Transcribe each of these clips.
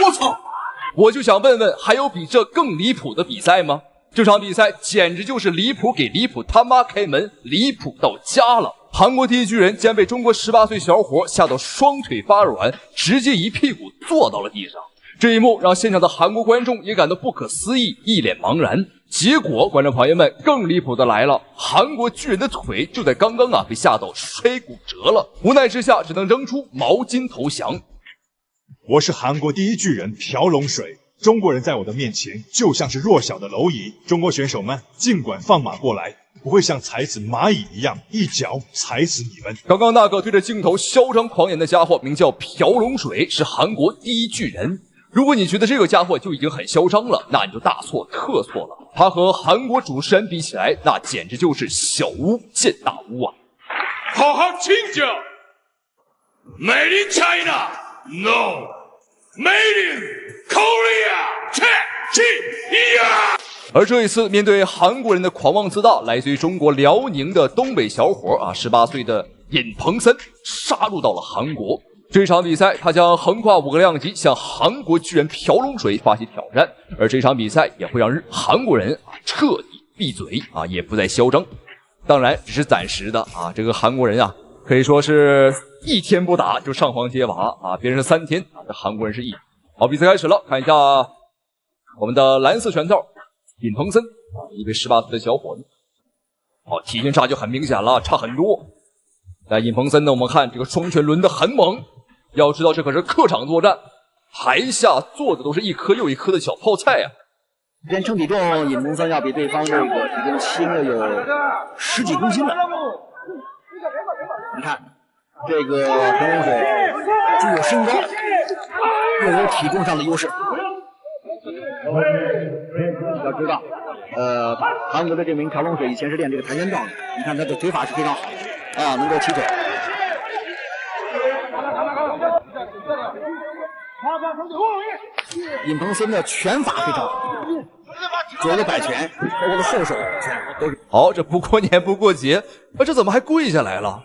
我操！我就想问问，还有比这更离谱的比赛吗？这场比赛简直就是离谱给离谱他妈开门，离谱到家了。韩国第一巨人竟然被中国18岁小伙吓到双腿发软，直接一屁股坐到了地上。这一幕让现场的韩国观众也感到不可思议，一脸茫然。结果，观众朋友们，更离谱的来了，韩国巨人的腿就在刚刚被吓到摔骨折了，无奈之下只能扔出毛巾投降。我是韩国第一巨人朴龙水，中国人在我的面前就像是弱小的蝼蚁，中国选手们尽管放马过来，不会像踩死蚂蚁一样一脚踩死你们。刚刚那个对着镜头嚣张狂言的家伙名叫朴龙水，是韩国第一巨人。如果你觉得这个家伙就已经很嚣张了，那你就大错特错了。他和韩国主持人比起来，那简直就是小巫见大巫啊！好好请教 ，Made in China, no, Made in Korea, China。而这一次，面对韩国人的狂妄自大，来自于中国辽宁的东北小伙18岁的尹鹏森杀入到了韩国。这场比赛，他将横跨5个量级向韩国巨人朴龙水发起挑战，而这场比赛也会让韩国人彻底闭嘴也不再嚣张。当然，只是暂时的这个韩国人可以说是1天不打就上房揭瓦别人是3天这韩国人是1。好，比赛开始了，看一下我们的蓝色拳套尹鹏森一位18岁的小伙子。好，体型差就很明显了，差很多。但尹鹏森呢，我们看这个双拳抡得很猛。要知道这可是客场作战，台下坐的都是一颗又一颗的小泡菜啊！这称体重，尹鹏森要比对方这个体重轻了有10几公斤了。你看，这个朴龙水具有身高，又有体重上的优势。要知道，韩国的这名朴龙水以前是练这个跆拳道的，你看他的腿法是非常好能够起腿。尹鹏森的拳法非常好，左右摆拳，包括的后手都是。好，这不过年不过节，这怎么还跪下来了？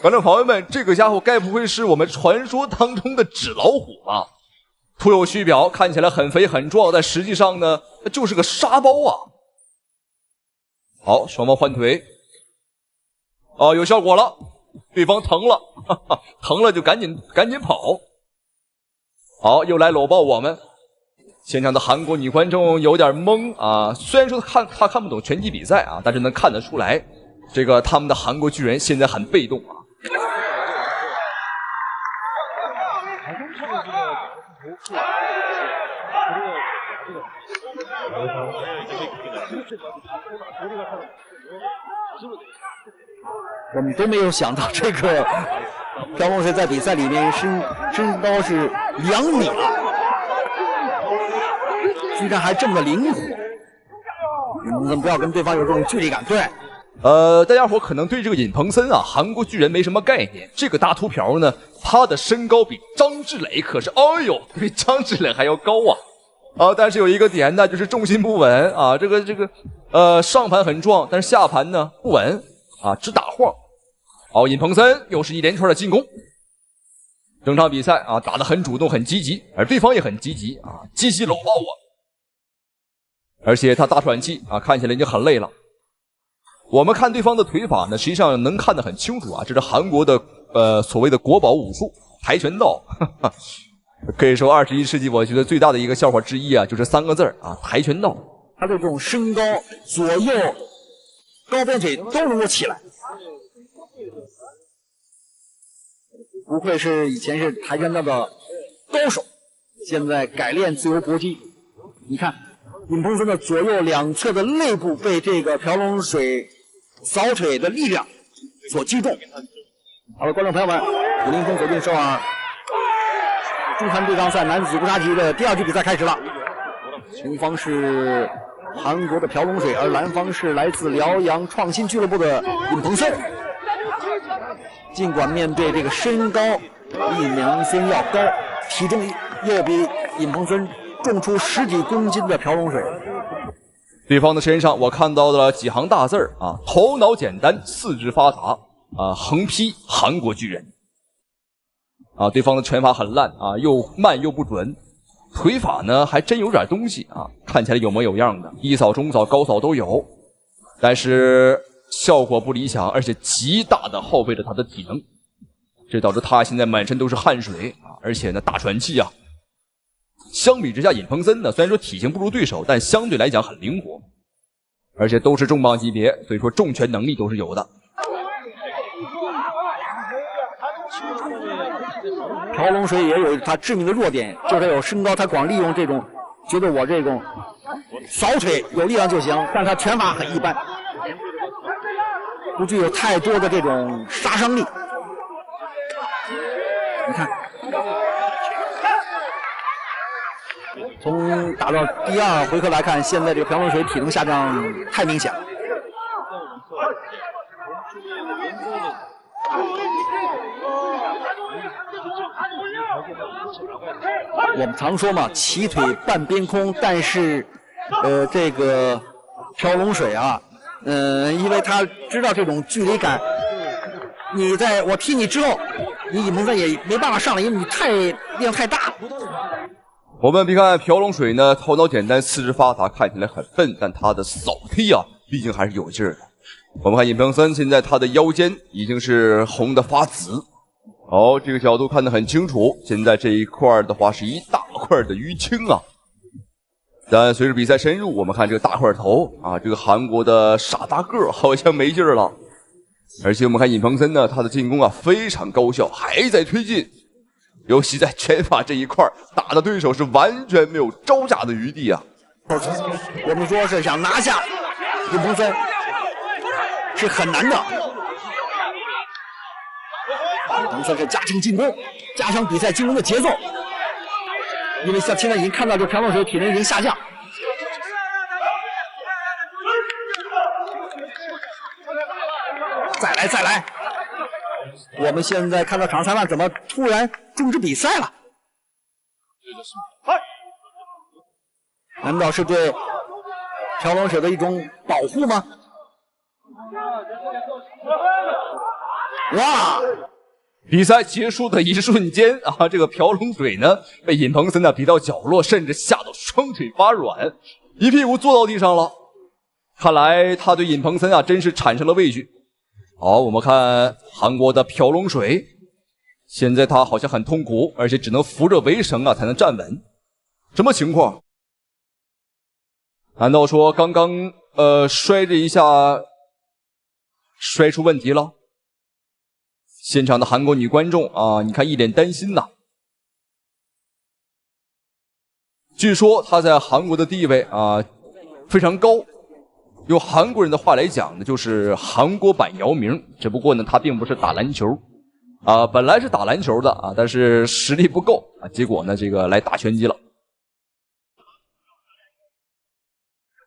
观众朋友们，这个家伙该不会是我们传说当中的纸老虎吧？徒有虚表，看起来很肥很壮，但实际上呢，就是个沙包啊！好，双方换腿，有效果了，对方疼了，疼了就赶紧跑。好，又来搂抱我们。现场的韩国女观众有点懵虽然说她看不懂拳击比赛但是能看得出来，这个他们的韩国巨人现在很被动我们都没有想到这个朴龙水在比赛里面身高是2米了，居然还这么的灵活。尹鹏森不要跟对方有这种距离感。对，大家伙可能对这个尹鹏森韩国巨人没什么概念。这个大秃瓢呢，他的身高比张志磊可是比张志磊还要高但是有一个点呢，就是重心不稳这个上盘很壮，但是下盘呢不稳直打晃。好，尹鹏森又是一连串的进攻。整场比赛打得很主动很积极，而对方也很积极积极搂抱我，而且他大喘气看起来已经很累了。我们看对方的腿法呢，实际上能看得很清楚这是韩国的所谓的国宝武术跆拳道。可以说21世纪我觉得最大的一个笑话之一就是3个字跆拳道。他的这种身高左右高边腿都能够起来，不愧是以前是跆拳道的高手，现在改练自由搏击。你看尹鹏森的左右两侧的肋部被这个朴龙水扫腿的力量所击中。好了，观众朋友们，武林风锁定首尔中韩对抗赛男子组杀级的第2局比赛开始了。前方是韩国的朴龙水，而蓝方是来自辽阳创新俱乐部的尹鹏森。尽管面对这个身高比尹鹏森要高，体重又比尹鹏森重出10几公斤的朴龙水，对方的身上我看到了几行大字头脑简单，四肢发达横批韩国巨人对方的拳法很烂又慢又不准腿法呢还真有点东西啊，看起来有模有样的，低扫、中扫、高扫都有，但是效果不理想，而且极大的耗费了他的体能，这导致他现在满身都是汗水啊，而且呢大喘气啊。相比之下，尹鹏森呢虽然说体型不如对手，但相对来讲很灵活，而且都是重磅级别，所以说重拳能力都是有的。朴龙水也有他致命的弱点，就是有身高，他光利用这种，觉得我这种扫腿有力量就行，但他拳法很一般，不具有太多的这种杀伤力。你看，从打到第2回合来看，现在这个朴龙水体能下降太明显了。我们常说嘛，齐腿半边空，但是，这个朴龙水啊，因为他知道这种距离感，我踢你之后，你尹鹏森也没办法上来，因为你力量太大了。我们别看朴龙水呢头脑简单四肢发达，看起来很笨，但他的扫踢啊毕竟还是有劲儿的。我们看尹鹏森现在他的腰间已经是红的发紫，好，这个角度看得很清楚，现在这一块的话是一大块的淤青啊。但随着比赛深入，我们看这个大块头啊，这个韩国的傻大个好像没劲儿了。而且我们看尹鹏森呢，他的进攻啊非常高效，还在推进，尤其在拳法这一块，打的对手是完全没有招架的余地啊。我们说是想拿下尹鹏森是很难的。尹鹏森是加强进攻，加强比赛进攻的节奏，因为像现在已经看到这朴龙水体能已经下降。再来！我们现在看到场裁判怎么突然终止比赛了？难道是对朴龙水的一种保护吗？哇！比赛结束的一瞬间啊，这个朴龙水呢被尹鹏森呢逼到角落，甚至吓到双腿发软，一屁股坐到地上了。看来他对尹鹏森啊真是产生了畏惧。好，我们看韩国的朴龙水，现在他好像很痛苦，而且只能扶着围绳啊才能站稳。什么情况？难道说刚刚摔这一下摔出问题了？现场的韩国女观众啊，你看一脸担心呐。据说她在韩国的地位啊非常高，用韩国人的话来讲呢，就是韩国版姚明。只不过呢，他并不是打篮球啊，本来是打篮球的啊，但是实力不够啊，结果呢，这个来打拳击了。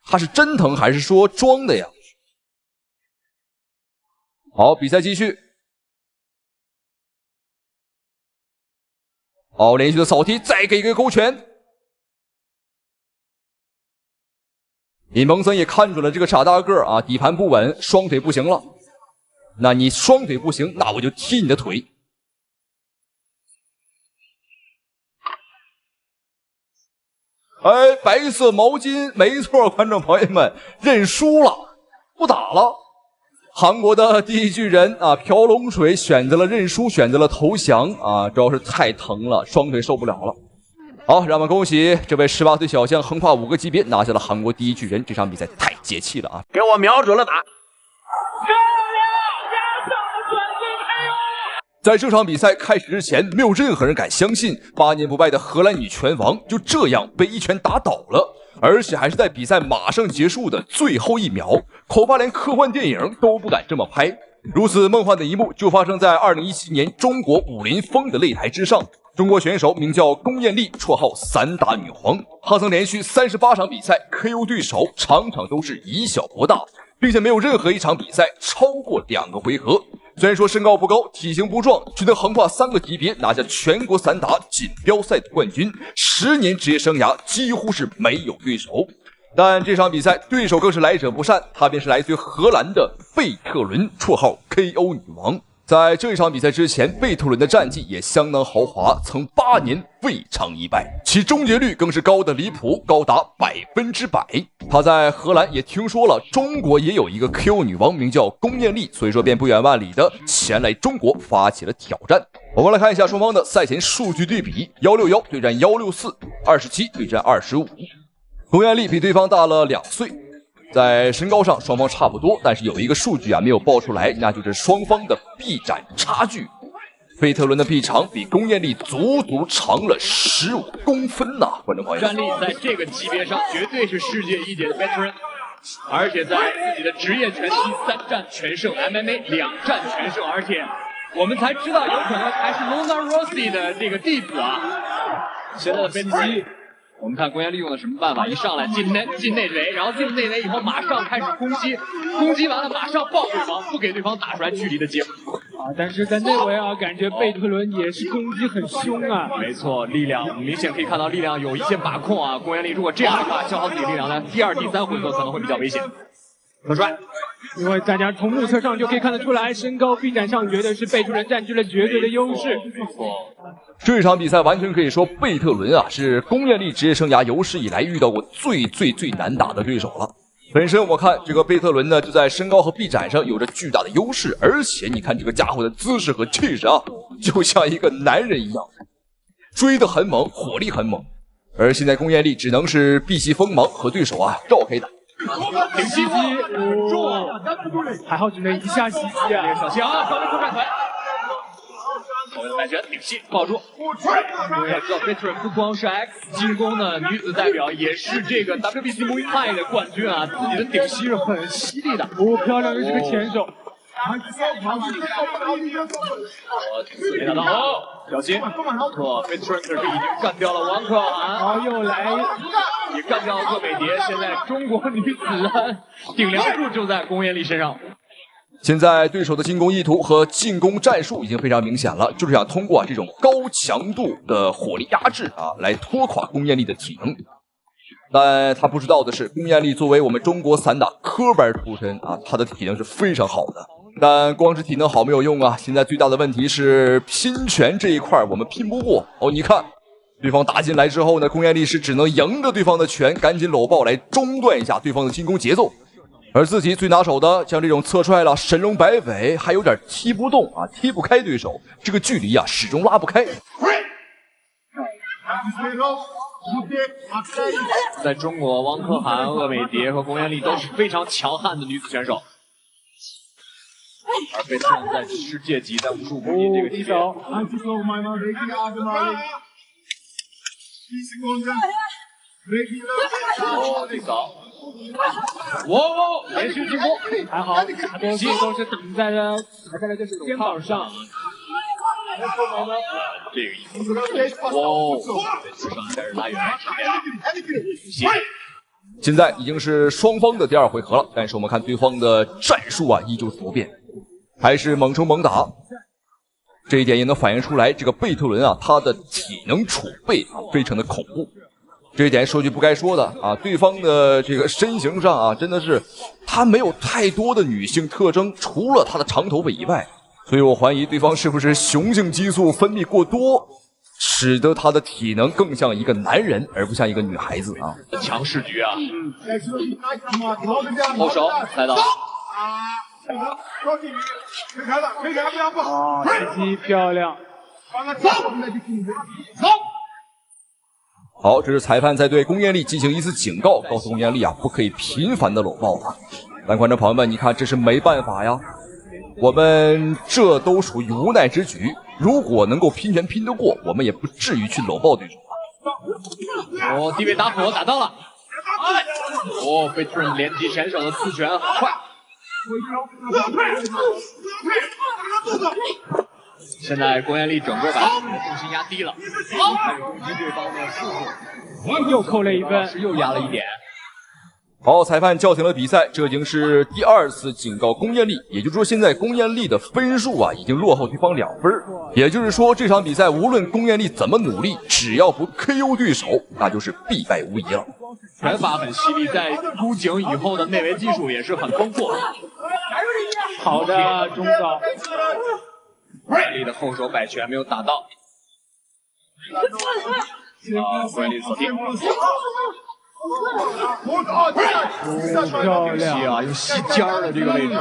他是真疼还是说装的呀？好，比赛继续。好，连续的扫踢，再给一个勾拳。尹鹏森也看准了这个傻大个啊，底盘不稳，双腿不行了。那你双腿不行，那我就踢你的腿。哎，白色毛巾，没错，观众朋友们，认输了，不打了。韩国的第一巨人啊，朴龙水选择了认输，选择了投降啊，主要是太疼了，双腿受不了了。好，让我们恭喜这位18岁小将横跨5个级别拿下了韩国第一巨人。这场比赛太解气了啊！给我瞄准了打！在这场比赛开始之前，没有任何人敢相信8年不败的荷兰女拳王就这样被一拳打倒了，而且还是在比赛马上结束的最后1秒，恐怕连科幻电影都不敢这么拍。如此梦幻的一幕就发生在2017年中国武林风的擂台之上。中国选手名叫龚艳丽，绰号散打女皇，她曾连续38场比赛 KO 对手，场场都是以小博大，并且没有任何一场比赛超过2个回合。虽然说身高不高，体型不壮，却能横跨3个级别拿下全国散打锦标赛的冠军，10年职业生涯几乎是没有对手。但这场比赛对手更是来者不善，她便是来自于荷兰的贝克伦，绰号 KO 女王。在这一场比赛之前，贝特伦的战绩也相当豪华，曾8年未尝一败，其终结率更是高的离谱，高达100%。他在荷兰也听说了中国也有一个 KO 女王，名叫龚艳丽，所以说便不远万里的前来中国发起了挑战。我们来看一下双方的赛前数据对比：161对战164，27对战25。龚艳丽比对方大了2岁。在身高上双方差不多，但是有一个数据没有报出来，那就是双方的臂展差距。贝特伦的臂长比龚艳丽足足长了15公分呐，观众朋友。战力在这个级别上绝对是世界一姐的 veteran， 而且在自己的职业拳击3战全胜 ，MMA 2战全胜，而且我们才知道有可能还是 Lona Rossi 的这个弟子啊。现在的飞机。我们看龚艳丽用的什么办法？一上来进内围，然后进内围以后马上开始攻击，攻击完了马上抱对方，不给对方打出来距离的结果。但是在内围感觉贝特伦也是攻击很凶啊。没错，力量明显可以看到力量有一些把控啊。龚艳丽如果这样的话，消耗自己力量呢，第2、第3回合可能会比较危险。很帅，因为大家从目测上就可以看得出来，身高臂展上绝对是贝特伦占据了绝对的优势。没错。这场比赛完全可以说，贝特伦是龚艳丽职业生涯有史以来遇到过最难打的对手了。本身我看这个贝特伦呢，就在身高和臂展上有着巨大的优势，而且你看这个家伙的姿势和气势就像一个男人一样，追得很猛，火力很猛。而现在龚艳丽只能是避其锋芒，和对手绕开打。挺袭击，还好只能一下袭击啊！小心啊，高位空转腿。后面的摆拳顶膝抱住，因为要知道 veteran 不光是 X 进攻的女子代表，也是这个 WBC Muay Thai 的冠军啊，自己的顶膝是很犀利的。漂亮的这个前手。没打到，小心！veteran 可是已经干掉了王可涵，又来，也干掉了鄂美蝶。现在中国女子顶梁柱就在龚艳丽身上。现在对手的进攻意图和进攻战术已经非常明显了，就是想通过这种高强度的火力压制来拖垮龚艳丽的体能。但他不知道的是，龚艳丽作为我们中国散打科班出身她的体能是非常好的。但光是体能好没有用现在最大的问题是拼拳这一块我们拼不过。你看对方打进来之后呢，龚艳丽是只能迎着对方的拳，赶紧搂抱来中断一下对方的进攻节奏。而自己最拿手的，像这种侧踹了、神龙摆尾，还有点踢不动踢不开对手，这个距离始终拉不开。在中国，王可涵、鄂美蝶和龚艳丽都是非常强悍的女子选手，而贝特伦在世界级在武术搏击这个级别。这个。连续进攻，还好，他多数都是挡在了这是肩膀上。这个意思，上开始拉远，现在已经是双方的第2回合了，但是我们看对方的战术依旧是不变，还是猛冲猛打。这一点也能反映出来，这个贝特伦他的体能储备非常的恐怖。这一点说句不该说的对方的这个身形上真的是他没有太多的女性特征，除了他的长头发以外，所以我怀疑对方是不是雄性激素分泌过多，使得他的体能更像一个男人而不像一个女孩子强势局后手来到击击漂亮。好，这是裁判在对龚艳丽进行一次警告，告诉龚艳丽不可以频繁的搂抱但观众朋友们，你看这是没办法呀，我们这都属于无奈之举。如果能够拼拳拼得过，我们也不至于去搂抱对手低位打火打到了。veteran 连击前手的刺拳很快。现在龚艳丽整个把重心压低了，开始攻击对方的腹部，又扣了1分，又压了1点。好，裁判叫停了比赛，这已经是第2次警告龚艳丽，也就是说现在龚艳丽的分数已经落后对方2分，也就是说这场比赛无论龚艳丽怎么努力，只要不 KO 对手，那就是必败无疑了。拳法很犀利，在箍颈以后的内围技术也是很丰富。好的中招。力的后手摆拳没有打到。郭彦丽锁定。漂亮啊！用膝尖儿的这个位置，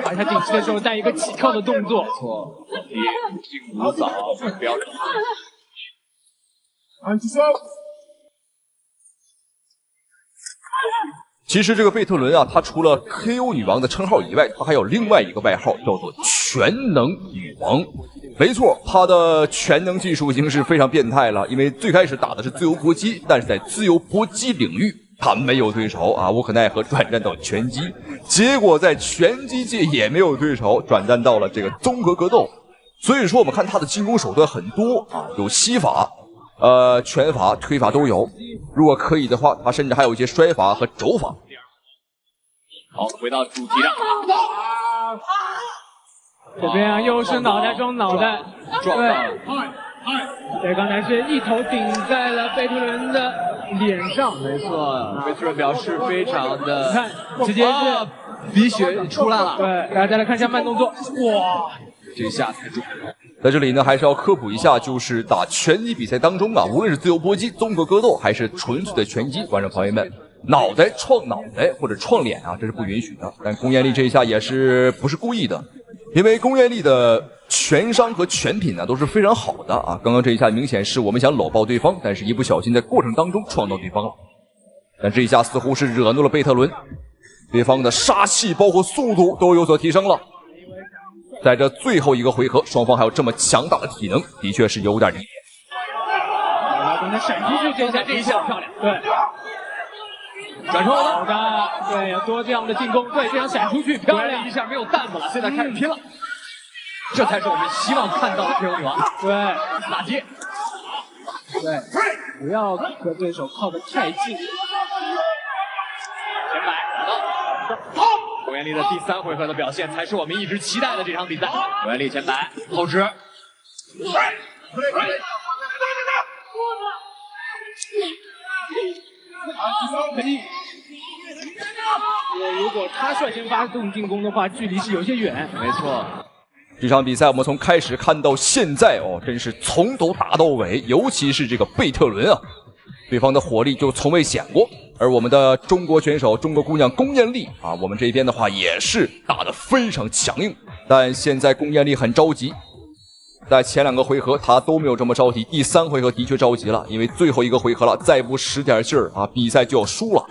把他顶起的时候带一个起跳的动作。错，金鼓扫标准。其实这个贝特伦啊，她除了 KO 女王的称号以外，她还有另外一个外号，叫做全能女王。没错，她的全能技术已经是非常变态了。因为最开始打的是自由搏击，但是在自由搏击领域，她没有对手啊，无可奈何转战到拳击，结果在拳击界也没有对手，转战到了这个综合格斗。所以说，我们看她的进攻手段很多啊，有膝法。拳法、推法都有。如果可以的话，他甚至还有一些摔法和肘法。好，回到主题上。这边又是脑袋撞脑袋，对，刚才是一头顶在了贝特伦的脸上。没错，贝特伦表示非常的，你看，直接是鼻血出来了。对，大家再来看一下慢动作，哇，这下才中。在这里呢，还是要科普一下，就是打拳击比赛当中啊，无论是自由搏击、综合格斗，还是纯粹的拳击，观众朋友们，脑袋撞脑袋或者撞脸啊，这是不允许的。但龚彦丽这一下也是不是故意的，因为龚彦丽的拳商和拳品呢都是非常好的啊。刚刚这一下明显是我们想搂抱对方，但是一不小心在过程当中撞到对方了。但这一下似乎是惹怒了贝特伦，对方的杀气包括速度都有所提升了。在这最后一个回合，双方还有这么强大的体能，的确是有点离谱。刚才闪出去，这一下漂亮，对，转身好的，对，要多这样的进攻，对，这样闪出去，漂亮，一下没有担子了，现在开始拼了，这才是我们希望看到的 KO 女王。对，打击，对，不要和对手靠得太近。前摆好，龚彦丽的第3回合的表现才是我们一直期待的这场比赛。龚彦丽前摆后直，如果他率先发动进攻的话，距离是有些远。没错，这场比赛我们从开始看到现在哦，真是从头打到尾，尤其是这个贝特伦啊，对方的火力就从未显过。而我们的中国选手、中国姑娘龚彦丽啊，我们这边的话也是打得非常强硬。但现在龚彦丽很着急，在前2个回合她都没有这么着急，第3回合的确着急了，因为最后一个回合了，再不使点劲儿啊，比赛就要输了。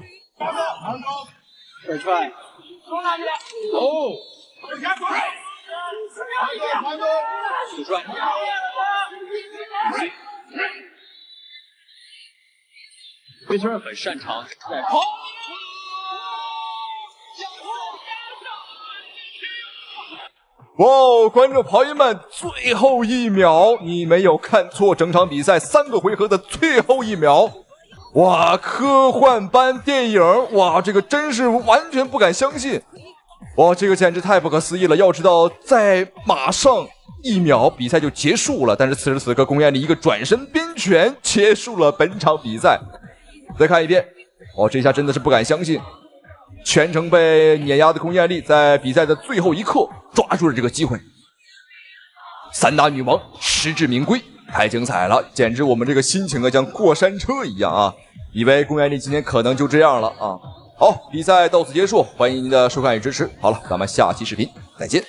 快踹！哦，主帅。贝特伦很擅长在跑。哇，观众朋友们，最后1秒，你没有看错，整场比赛3个回合的最后1秒，哇，科幻般电影，哇，这个真是完全不敢相信，哇，这个简直太不可思议了。要知道，在马上1秒比赛就结束了，但是此时此刻，龚彦丽一个转身边拳结束了本场比赛。再看一遍，哦，这下真的是不敢相信，全程被碾压的龚彦丽在比赛的最后一刻抓住了这个机会。3大女王实至名归，太精彩了，简直我们这个心情啊像过山车一样啊！以为龚彦丽今天可能就这样了啊。好，比赛到此结束，欢迎您的收看与支持。好了，咱们下期视频再见。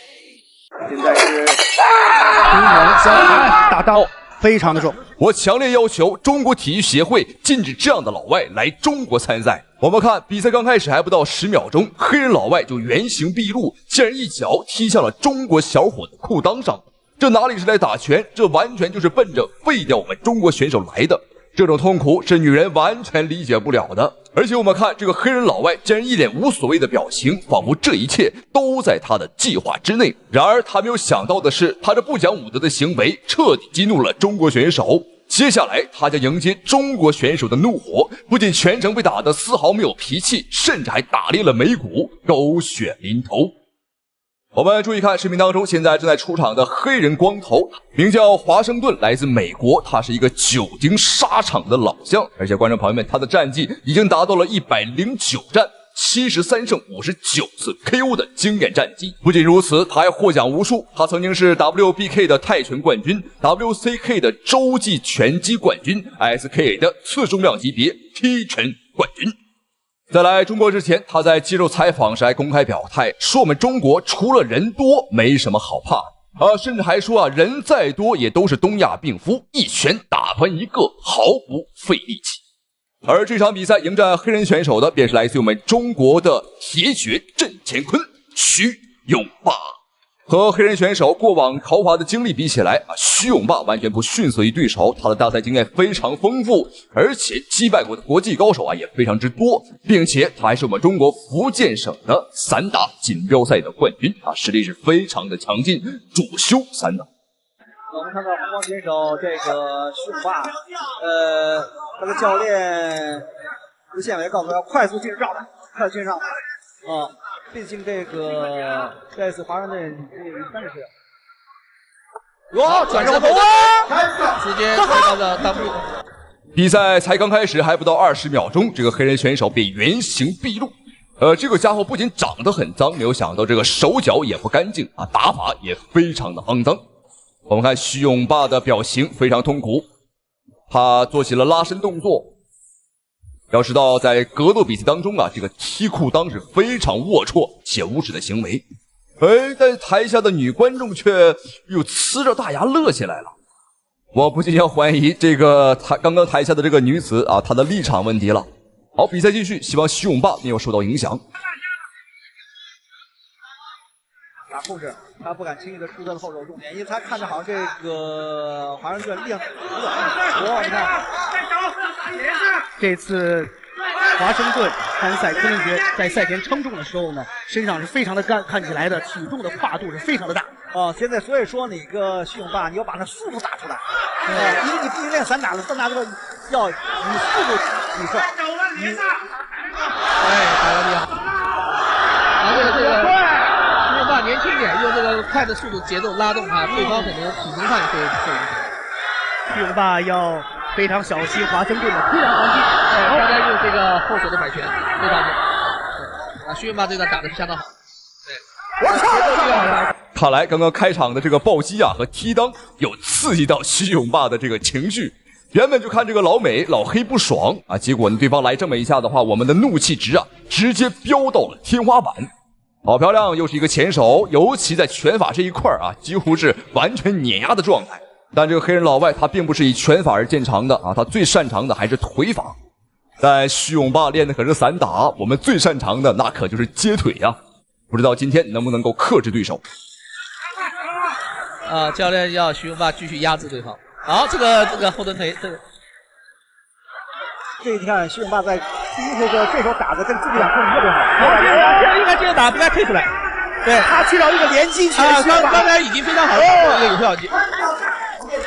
现在是中原相看大刀。非常的重，我强烈要求中国体育协会禁止这样的老外来中国参赛。我们看比赛刚开始还不到10秒钟，黑人老外就原形毕露，竟然一脚踢向了中国小伙的裤裆上。这哪里是来打拳，这完全就是奔着废掉我们中国选手来的。这种痛苦是女人完全理解不了的。而且我们看这个黑人老外竟然一脸无所谓的表情，仿佛这一切都在他的计划之内。然而他没有想到的是，他这不讲武德的行为彻底激怒了中国选手。接下来他将迎接中国选手的怒火，不仅全程被打得丝毫没有脾气，甚至还打裂了眉骨，狗血淋头。我们注意看视频当中现在正在出场的黑人光头，名叫华盛顿，来自美国，他是一个久经沙场的老将，而且观众朋友们，他的战绩已经达到了109战， 73胜59次 KO 的惊艳战绩。不仅如此，他还获奖无数。他曾经是 WBK 的泰拳冠军， WCK 的洲际拳击冠军， SK 的次重量级别踢拳冠军。在来中国之前，他在接受采访时还公开表态说，我们中国除了人多没什么好怕的，甚至还说人再多也都是东亚病夫，一拳打翻一个毫不费力气。而这场比赛迎战黑人选手的便是来自于我们中国的铁血镇乾坤徐永霸。和黑人选手过往豪华的经历比起来徐永霸完全不逊色于对手，他的大赛经验非常丰富，而且击败过的国际高手也非常之多，并且他还是我们中国福建省的散打锦标赛的冠军实力是非常的强劲，主修散打。我们看到红光选手这个徐永霸，他的教练吴宪伟告诉他要快速进入状态，快速进入状态毕竟这个这次华盛顿30岁，哟，转身后头直接推到了 W。比赛才刚开始，还不到20秒钟，这个黑人选手便原形毕露。这个家伙不仅长得很脏，没有想到这个手脚也不干净打法也非常的肮脏。我们看徐永霸的表情非常痛苦，他做起了拉伸动作。要知道，在格斗比赛当中这个踢裤裆是非常龌龊且无耻的行为。但台下的女观众却又呲着大牙乐起来了。我不禁要怀疑这个刚刚台下的这个女子她的立场问题了。好，比赛继续，希望徐永霸没有受到影响。打控制，他不敢轻易的出他的后手重点，因为他看着好像这个华盛顿练你看，这次华盛顿参赛昆仑决在赛前称重的时候呢，身上是非常的干，看起来的体重的跨度是非常的大。现在所以说你个徐永霸，你要把那速度打出来，因为你毕竟练散打的，散打这个要以速度比赛，打得厉害。为了这个徐永霸年轻点，用这个快的速度节奏拉动他，对方可能体能上会受影响。徐永霸要非常小心华盛顿的突然还击，大家用这个后手的摆拳，非常好。徐永霸这段打得相当好。看来刚刚开场的这个暴击和踢裆有刺激到徐永霸的这个情绪。原本就看这个老美老黑不爽结果呢对方来这么一下的话，我们的怒气值直接飙到了天花板。好漂亮，又是一个前手，尤其在拳法这一块几乎是完全碾压的状态。但这个黑人老外他并不是以拳法而见长的他最擅长的还是腿法。但徐永霸练的可是散打，我们最擅长的那可就是接腿不知道今天能不能够克制对手。教练要徐永霸继续压制对方。好，这个后蹬腿，这你看徐永霸在第一回合这手打的跟自己俩控制特别好，应该接着打，不该退出来。对，他去到一个连击拳，刚才已经非常好了，一个有效击。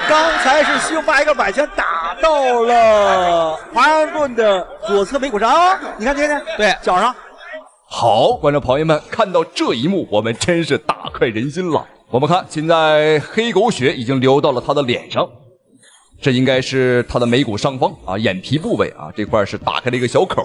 刚才是徐永霸一个摆拳打到了华盛顿的左侧眉骨上，你看，对，脚上。好，观众朋友们，看到这一幕，我们真是大快人心了。我们看，现在黑狗血已经流到了他的脸上，这应该是他的眉骨上方眼皮部位这块是打开了一个小口。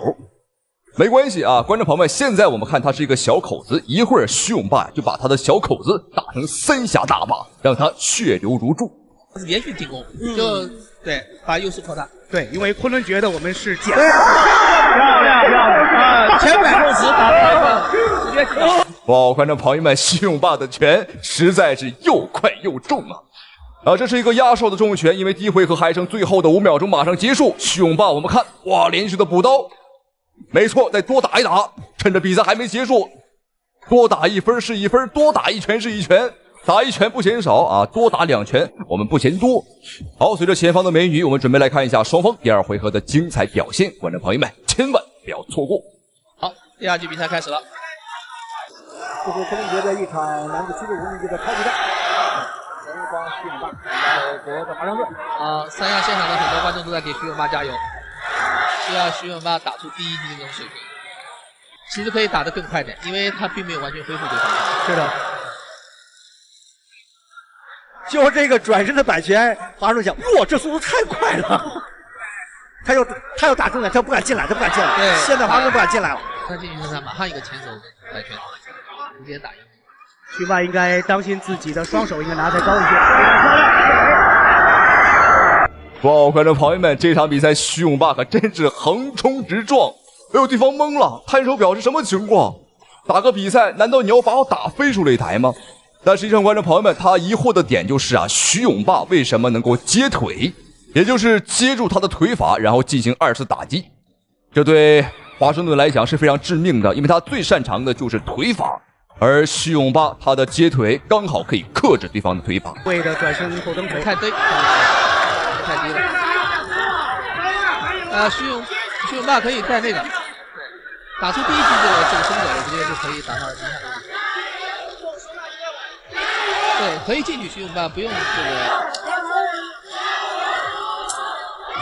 没关系观众朋友们，现在我们看它是一个小口子，一会儿徐永霸就把他的小口子打成三峡大坝，让他血流如注。是连续进攻，就对，把优势扩大。对，因为昆仑决的我们是减。漂亮前摆后直打到一个直接击倒。哇，观众朋友们，徐永霸的拳实在是又快又重这是一个压哨的重拳，因为第一回合还剩最后的5秒钟，马上结束。徐永霸，我们看，哇，连续的补刀，没错，再多打一打，趁着比赛还没结束，多打1分是1分，多打1拳是1拳。打1拳不嫌少多打2拳我们不嫌多。好，随着前方的美女，我们准备来看一下双方第2回合的精彩表现，观众朋友们千万不要错过。好，第2局比赛开始了。这是昆仑决的一场男子75公斤级的超级战，前方徐永霸，美国的华盛顿。三亚现场的很多观众都在给徐永霸加油，希望徐永霸打出第1级的这种水平。其实可以打得更快点，因为他并没有完全恢复对方。是的。就这个转身的摆拳，华盛顿想，哇，这速度太快了。他要打中点，他不敢进来，对，现在华盛顿不敢进来了。他进去他马上一个前手摆拳，直接打赢。徐霸应该当心自己的双手应该拿再高一些。哇，观众朋友们，这场比赛徐永霸可真是横冲直撞，哎呦，对方懵了，摊手表是什么情况？打个比赛，难道你要把我打飞出擂台吗？但实际上，观众朋友们，他疑惑的点就是啊，徐永霸为什么能够接腿，也就是接住他的腿法，然后进行2次打击？这对华盛顿来讲是非常致命的，因为他最擅长的就是腿法，而徐永霸他的接腿刚好可以克制对方的腿法。为的转身后蹬腿太低，太低了。徐永霸可以在那个打出第一击这个身手，我觉得就可以打到影响。对，可以进去徐永霸，不用这个。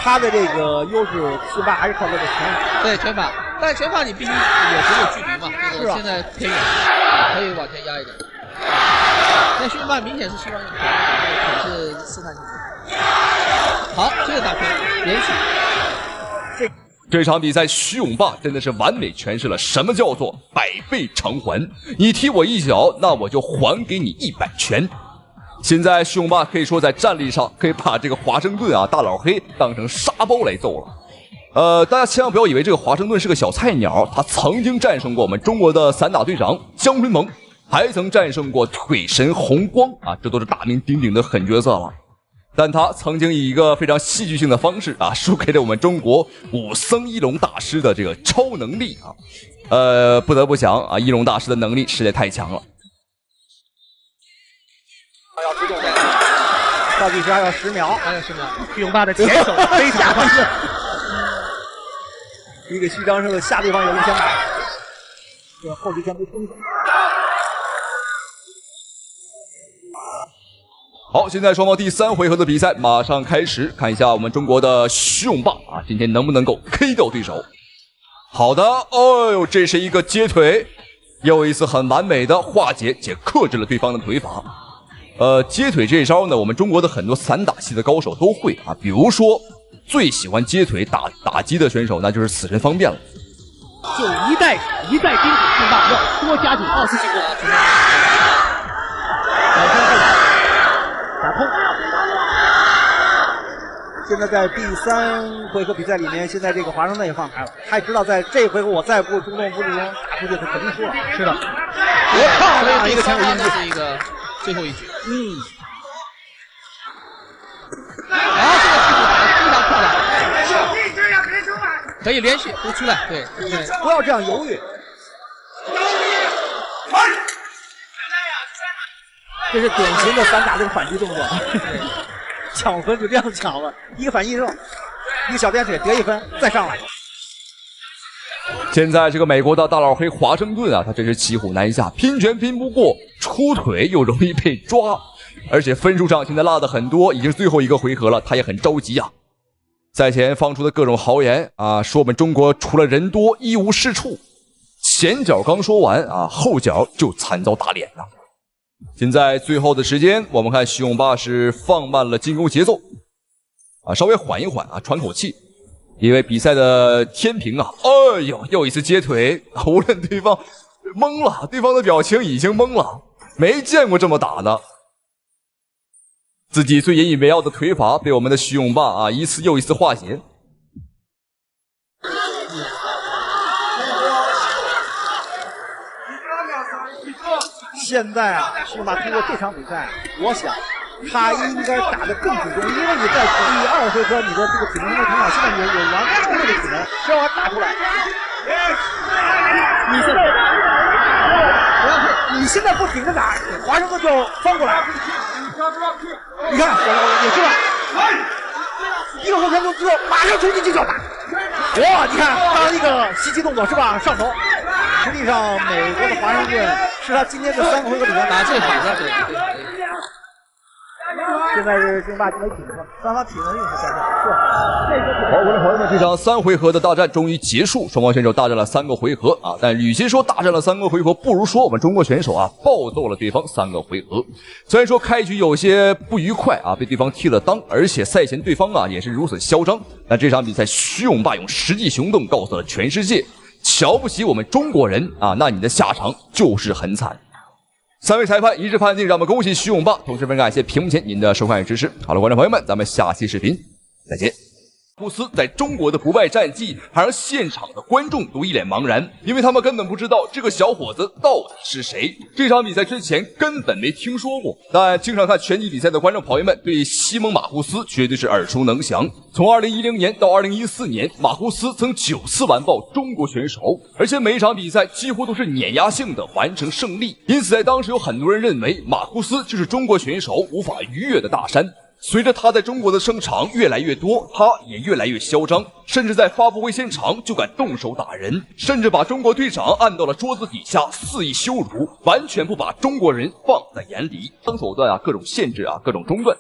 他的这个优势，徐霸还是靠这个拳法。对拳法，但是拳法你必须有距离嘛，这个现在偏远，可以往前压一点。那徐永霸明显是希望用拳，这个腿是试探性的。好，这个打拳连续。这场比赛，徐永霸真的是完美诠释了什么叫做百倍偿还。你踢我一脚，那我就还给你100拳。现在徐永霸可以说在战力上可以把这个华盛顿啊大老黑当成沙包来揍了。大家千万不要以为这个华盛顿是个小菜鸟，他曾经战胜过我们中国的散打队长姜春萌，还曾战胜过腿神红光啊，这都是大名鼎鼎的狠角色了。但他曾经以一个非常戏剧性的方式啊，输给了我们中国武僧一龙大师的这个超能力啊。不得不讲啊，一龙大师的能力实在太强了。要出动，倒计时还有10秒，还有10秒。徐永霸的前手非常快，一个虚张声的下对方有一枪打，这后击拳没冲手。好，现在双方第3回合的比赛马上开始，看一下我们中国的徐永霸啊，今天能不能够 K 掉对手？好的，哦呦，这是一个接腿，又一次很完美的化解且克制了对方的腿法。接腿这一招呢，我们中国的很多散打系的高手都会啊，比如说最喜欢接腿打击的选手，那就是死神方便了。就一再叮嘱徐霸要多加紧2次进攻。打通。现在在第3回合比赛里面，现在这个华盛顿也放开了，他也知道在这回合我再不主动不主动打出去，他肯定输了。是的，我靠，所以一个前手印是一个最后一局。好，这个技术打得非常漂亮，可以连续都出来，对，不要这样犹豫。这是典型的散打这个反击动作，抢分就这样抢了，一个反击肉，一个小颠腿得1分，再上来。现在这个美国的大老黑华盛顿啊，他真是骑虎难下，拼拳拼不过，出腿又容易被抓，而且分数上现在落的很多，已经是最后一个回合了，他也很着急啊。赛前放出的各种豪言啊，说我们中国除了人多一无是处，前脚刚说完啊，后脚就惨遭打脸了。现在最后的时间，我们看徐永霸是放慢了进攻节奏啊，稍微缓一缓啊，喘口气。因为比赛的天平啊，哎呦，又一次接腿，无论对方懵了，对方的表情已经懵了，没见过这么打的。自己最引以为傲的腿法被我们的徐永霸啊一次又一次化解。现在啊，徐永霸通过这场比赛，我想他应该打得更主动，因为你在第2回合你的这个体能没挺好，现在你有完充分的体能，只要打出来，你现在不顶着打，华盛顿就翻过来。你看，也是吧，一个后拳之后马上冲进去就打，哇！你看刚刚一个袭击动作是吧？上头。实际上，美国的华盛顿是他今天这3个回合里面打最好的。现在是徐永霸没顶上，双方体能硬是下降。好，观众朋友们，这场3回合的大战终于结束，双方选手大战了3个回合啊。但与其说大战了3个回合，不如说我们中国选手啊暴揍了对方3个回合。虽然说开局有些不愉快啊，被对方踢了裆，而且赛前对方啊也是如此嚣张，但这场比赛徐永霸用实际行动告诉了全世界，瞧不起我们中国人啊，那你的下场就是很惨。3位裁判一致判定，让我们恭喜徐永霸，同时非常感谢屏幕前您的收看与支持。好了，观众朋友们，咱们下期视频再见。布斯在中国的不败战绩，还让现场的观众都一脸茫然，因为他们根本不知道这个小伙子到底是谁。这场比赛之前根本没听说过，但经常看拳击比赛的观众朋友们对西蒙·马库斯绝对是耳熟能详。从2010年到2014年，马库斯曾9次完爆中国选手，而且每一场比赛几乎都是碾压性的完成胜利。因此，在当时有很多人认为马库斯就是中国选手无法逾越的大山。随着他在中国的声场越来越多，他也越来越嚣张，甚至在发布会现场就敢动手打人，甚至把中国队长按到了桌子底下肆意羞辱，完全不把中国人放在眼里。手段啊，各种限制啊，各种中断。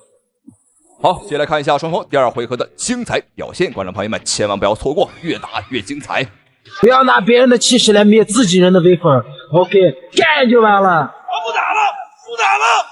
好，接下来看一下双方第2回合的精彩表现，观众朋友们千万不要错过，越打越精彩。不要拿别人的气势来灭自己人的威风 ，OK， 干就完了。不打了，不打了。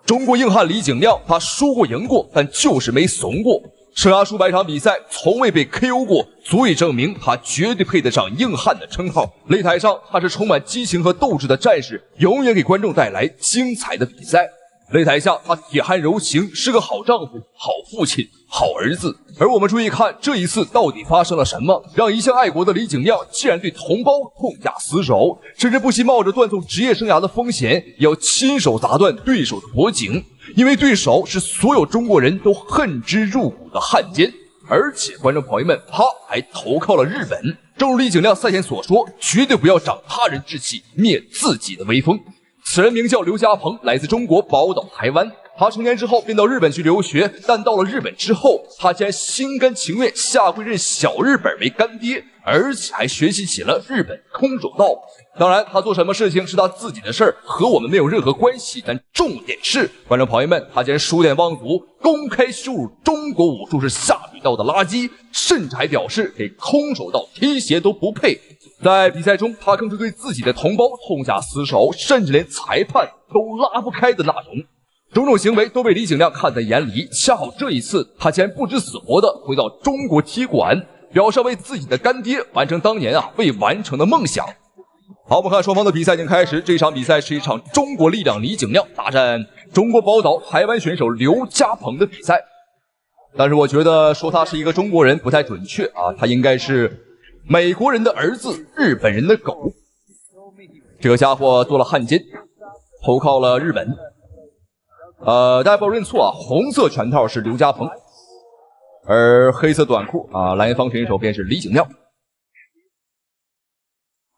中国硬汉李景亮，他输过赢过，但就是没怂过。生涯数百场比赛，从未被 KO 过，足以证明他绝对配得上硬汉的称号。擂台上，他是充满激情和斗志的战士，永远给观众带来精彩的比赛。擂台下，他铁汉柔情，是个好丈夫、好父亲、好儿子。而我们注意看，这一次到底发生了什么，让一向爱国的李景亮竟然对同胞痛下死手，甚至不惜冒着断送职业生涯的风险，也要亲手砸断对手的脖颈，因为对手是所有中国人都恨之入骨的汉奸。而且，观众朋友们，他还投靠了日本。正如李景亮赛前所说，绝对不要长他人志气，灭自己的威风。此人名叫刘家鹏，来自中国宝岛台湾。他成年之后便到日本去留学，但到了日本之后，他竟然心甘情愿下跪认小日本为干爹，而且还学习起了日本空手道。当然，他做什么事情是他自己的事儿，和我们没有任何关系。但重点是，观众朋友们，他竟然数典忘祖，公开羞辱中国武术是下水道的垃圾，甚至还表示给空手道踢鞋都不配。在比赛中，他更是对自己的同胞痛下死手，甚至连裁判都拉不开的那种。种种行为都被李景亮看在眼里。恰好这一次，他竟然不知死活的回到中国踢馆，表示为自己的干爹完成当年未完成的梦想。好，我们看双方的比赛已经开始。这场比赛是一场中国力量李景亮大战中国宝岛台湾选手刘家鹏的比赛。但是我觉得说他是一个中国人不太准确啊，他应该是美国人的儿子，日本人的狗。这个家伙做了汉奸，投靠了日本。大家不要认错啊，红色拳套是刘家鹏，而黑色短裤啊，蓝方选手便是李景亮。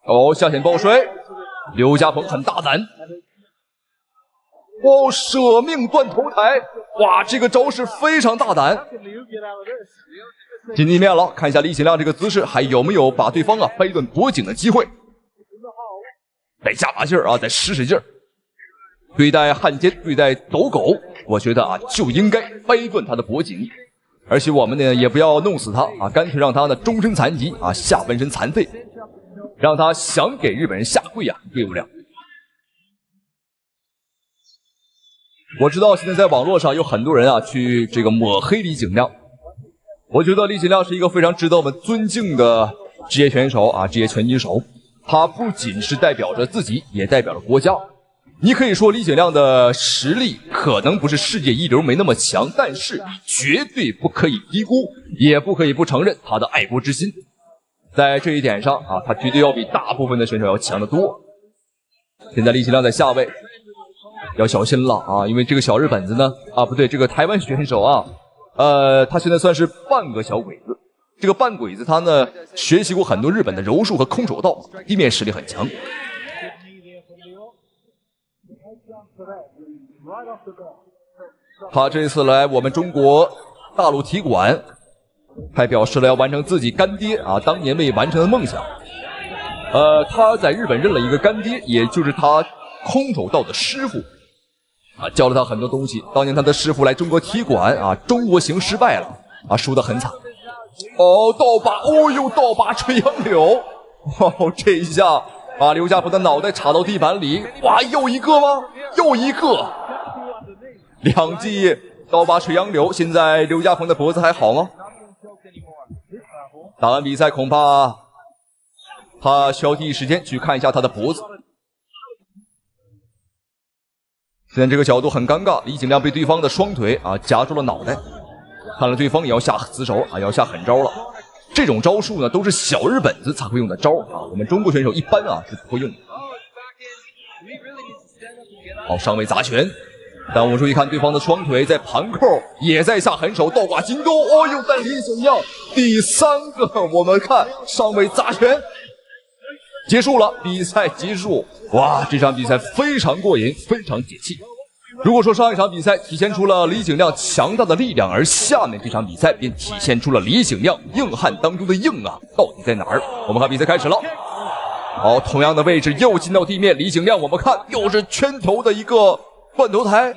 哦，下潜抱摔，刘家鹏很大胆。哦，舍命断头台，哇，这个招式非常大胆。进地面了，看一下李景亮这个姿势还有没有把对方掰断脖颈的机会。再加把劲儿啊，再使使劲儿。对待汉奸，对待走狗，我觉得就应该掰断他的脖颈，而且我们呢也不要弄死他啊，干脆让他呢终身残疾啊，下半身残废，让他想给日本人下跪对不了。我知道现在在网络上有很多人去这个抹黑李景亮，我觉得李景亮是一个非常值得我们尊敬的职业选手职业拳击手，他不仅是代表着自己，也代表着国家。你可以说李景亮的实力可能不是世界一流，没那么强，但是绝对不可以低估，也不可以不承认他的爱国之心。在这一点上他绝对要比大部分的选手要强得多。现在李景亮在下位，要小心了因为这个小日本子呢不对，这个台湾选手他现在算是半个小鬼子。这个半鬼子他呢学习过很多日本的柔术和空手道，地面实力很强。他这次来我们中国大陆踢馆，还表示了要完成自己干爹当年未完成的梦想。他在日本认了一个干爹，也就是他空手道的师傅教了他很多东西。当年他的师傅来中国踢馆中国行失败了输得很惨。倒拔，倒拔垂杨柳，这一下把刘家鹏的脑袋插到地板里，哇，又一个吗？又一个，两记倒拔垂杨柳。现在刘家鹏的脖子还好吗？打完比赛恐怕他需要第一时间去看一下他的脖子。现在这个角度很尴尬，李景亮被对方的双腿夹住了脑袋，看来对方也要下死手要下狠招了。这种招数呢，都是小日本子才会用的招我们中国选手一般是不会用的。好，上位砸拳，但我们注意看对方的双腿在盘扣，也在下狠手，倒挂金钩。哦呦，但李景亮第3个，我们看上位砸拳，结束了，比赛结束。哇，这场比赛非常过瘾，非常解气。如果说上一场比赛体现出了李景亮强大的力量，而下面这场比赛便体现出了李景亮硬汉当中的硬到底在哪儿？我们看比赛开始了。好，同样的位置又进到地面，李景亮我们看又是圈头的一个断头台，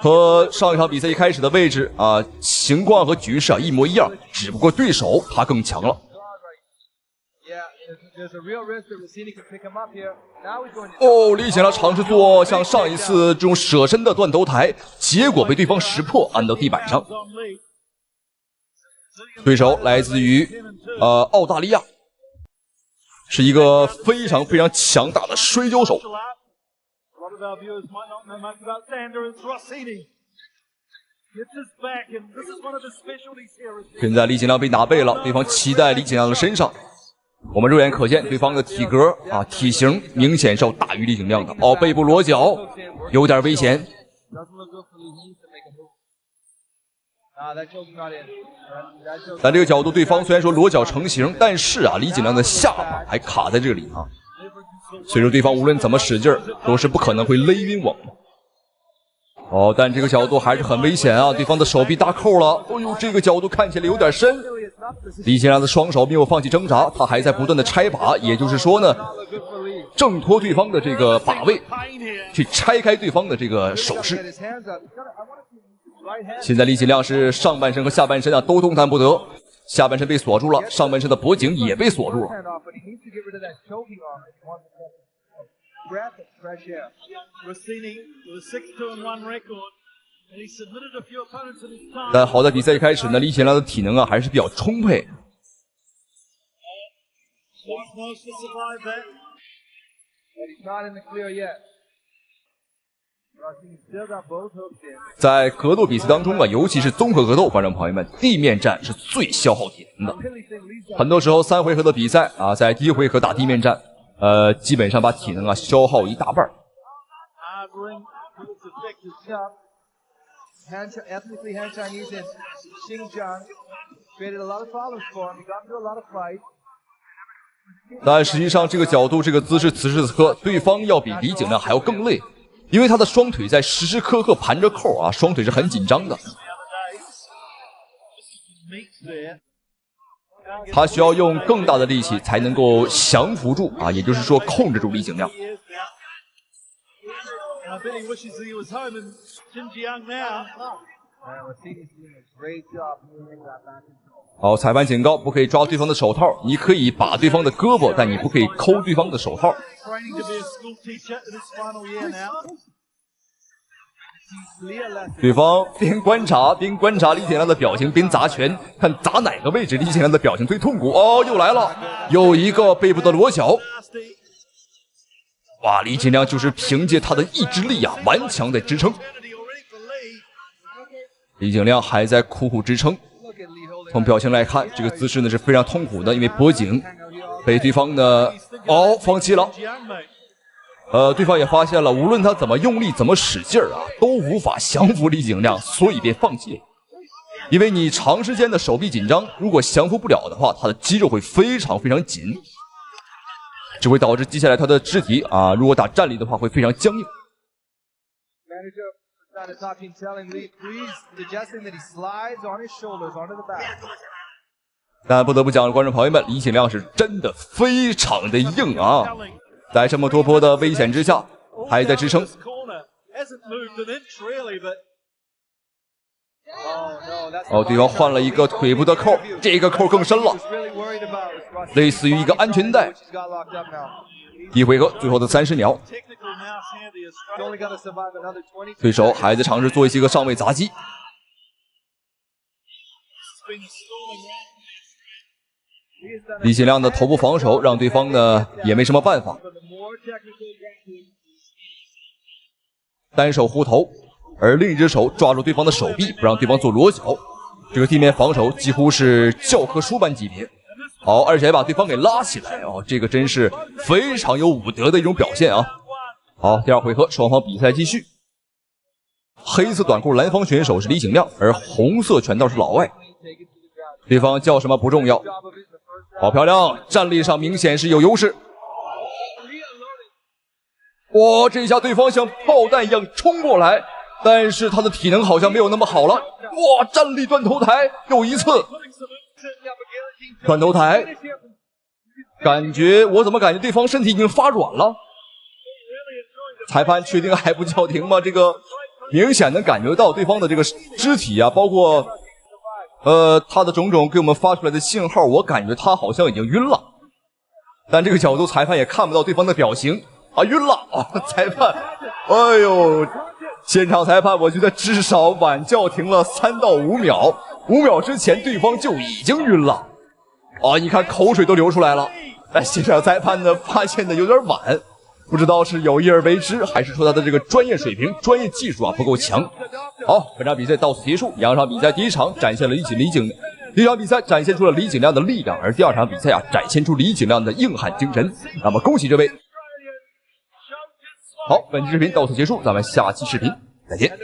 和上一场比赛一开始的位置情况和局势一模一样，只不过对手他更强了。哦，李景亮尝试做像上一次这种舍身的断头台，结果被对方识破，按到地板上。对手来自于澳大利亚，是一个非常非常强大的摔跤手。现在李景亮被打背了，对方骑在李景亮的身上。我们肉眼可见对方的体格体型明显是要大于李景亮的。背部裸脚有点危险。但这个角度对方虽然说裸脚成型，但是李景亮的下巴还卡在这里所以说对方无论怎么使劲都是不可能会勒晕我们的。但这个角度还是很危险对方的手臂搭扣了。哎呦，这个角度看起来有点深。李景亮的双手没有放弃挣扎，他还在不断的拆把，也就是说呢，挣脱对方的这个把位，去拆开对方的这个手势。现在李景亮是上半身和下半身都动弹不得，下半身被锁住了，上半身的脖颈也被锁住了。但好在比赛一开始呢，李景亮的体能还是比较充沛。在格斗比赛当中尤其是综合格斗，观众朋友们，地面战是最消耗体能的。很多时候3回合的比赛在第1回合打地面战，基本上把体能消耗一大半。但实际上这个角度这个姿势此时此刻对方要比李景亮还要更累，因为他的双腿在时时刻刻盘着扣双腿是很紧张的，他需要用更大的力气才能够降服住也就是说控制住李景亮。好，裁判警告，不可以抓对方的手套，你可以把对方的胳膊，但你不可以抠对方的手套。对方边观察李景亮的表情，边砸拳，看砸哪个位置李景亮的表情最痛苦。又来了，又一个背部的裸脚。哇，李景亮就是凭借他的意志力顽强在支撑。李景亮还在苦苦支撑。从表情来看，这个姿势呢是非常痛苦的，因为脖颈被对方呢放弃了。对方也发现了，无论他怎么用力怎么使劲都无法降服李景亮，所以便放弃了。因为你长时间的手臂紧张，如果降服不了的话，他的肌肉会非常非常紧，只会导致接下来他的肢体如果打站立的话会非常僵硬。但不得不讲，观众朋友们，李景亮是真的非常的硬在这么多波的危险之下还在支撑。对方换了一个腿部的扣，这个扣更深了，类似于一个安全带。第1回合最后的30秒，对手还在尝试做一些个上位砸击。李景亮的头部防守让对方呢也没什么办法，单手护头，而另一只手抓住对方的手臂，不让对方做裸脚。这个地面防守几乎是教科书般级别。好，而且还把对方给拉起来哦，这个真是非常有武德的一种表现啊！好，第二回合双方比赛继续。黑色短裤蓝方选手是李景亮，而红色拳套是老外。对方叫什么不重要。好漂亮，战力上明显是有优势。哇，这下对方像炮弹一样冲过来，但是他的体能好像没有那么好了。哇，站立断头台又一次。断头台，我怎么感觉对方身体已经发软了？裁判确定还不叫停吗？这个明显能感觉到对方的这个肢体啊，包括他的种种给我们发出来的信号，我感觉他好像已经晕了。但这个角度裁判也看不到对方的表情啊，晕了啊！裁判，哎呦，现场裁判我觉得至少晚叫停了3到5秒，5秒之前对方就已经晕了。啊，你看口水都流出来了。但现场裁判呢发现的有点晚，不知道是有意而为之，还是说他的这个专业水平、专业技术啊不够强。好，本场比赛到此结束。两场比赛，第一场展现了第一场比赛展现出了李景亮的力量，而第二场比赛啊展现出李景亮的硬汉精神。那么恭喜这位。好，本期视频到此结束，咱们下期视频再见。